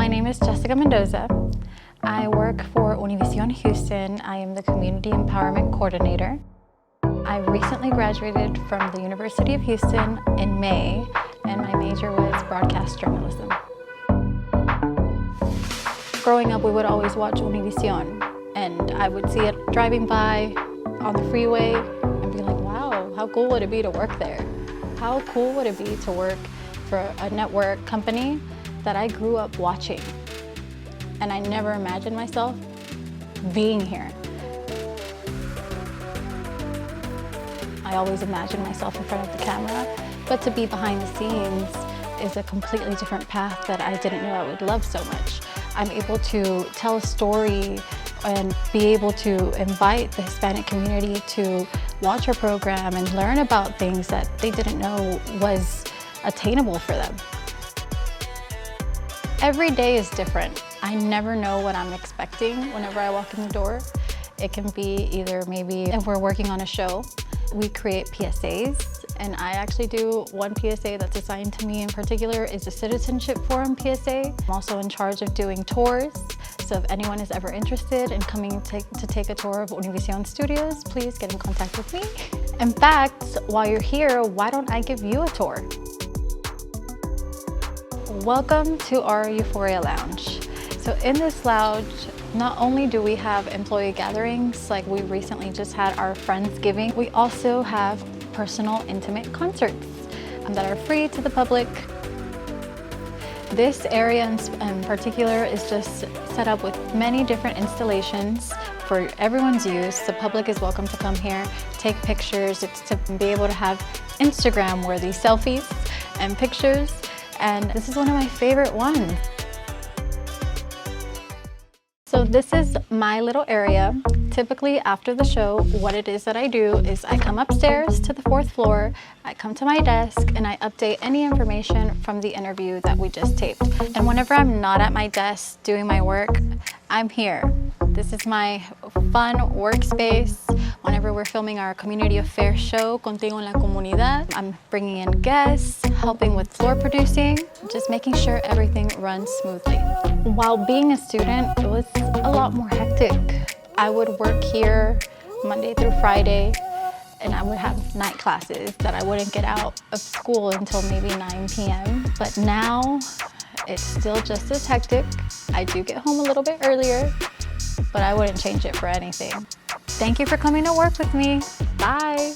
My name is Jessica Mendoza. I work for Univision Houston. I am the Community Empowerment Coordinator. I recently graduated from the University of Houston in May, and my major was broadcast journalism. Growing up, we would always watch Univision, and I would see it driving by on the freeway and be like, wow, how cool would it be to work there? How cool would it be to work for a network company that I grew up watching? And I never imagined myself being here. I always imagined myself in front of the camera, but to be behind the scenes is a completely different path that I didn't know I would love so much. I'm able to tell a story and be able to invite the Hispanic community to watch our program and learn about things that they didn't know was attainable for them. Every day is different. I never know what I'm expecting whenever I walk in the door. It can be either maybe if we're working on a show, we create PSAs, and I actually do one PSA that's assigned to me in particular is the Citizenship Forum PSA. I'm also in charge of doing tours, so if anyone is ever interested in coming to take a tour of Univision Studios, please get in contact with me. In fact, while you're here, why don't I give you a tour? Welcome to our Euphoria Lounge. So in this lounge, not only do we have employee gatherings, like we recently just had our Friendsgiving, we also have personal, intimate concerts that are free to the public. This area in particular is just set up with many different installations for everyone's use. The public is welcome to come here, take pictures. It's to be able to have Instagram-worthy selfies and pictures, and this is one of my favorite ones. So this is my little area. Typically after the show, what it is that I do is I come upstairs to the 4th floor, I come to my desk, and I update any information from the interview that we just taped. And whenever I'm not at my desk doing my work, I'm here. This is my fun workspace. Whenever we're filming our community affairs show, Contigo en la Comunidad, I'm bringing in guests, helping with floor producing, just making sure everything runs smoothly. While being a student, it was a lot more hectic. I would work here Monday through Friday, and I would have night classes that I wouldn't get out of school until maybe 9 p.m. But now, it's still just as hectic. I do get home a little bit earlier, but I wouldn't change it for anything. Thank you for coming to work with me. Bye.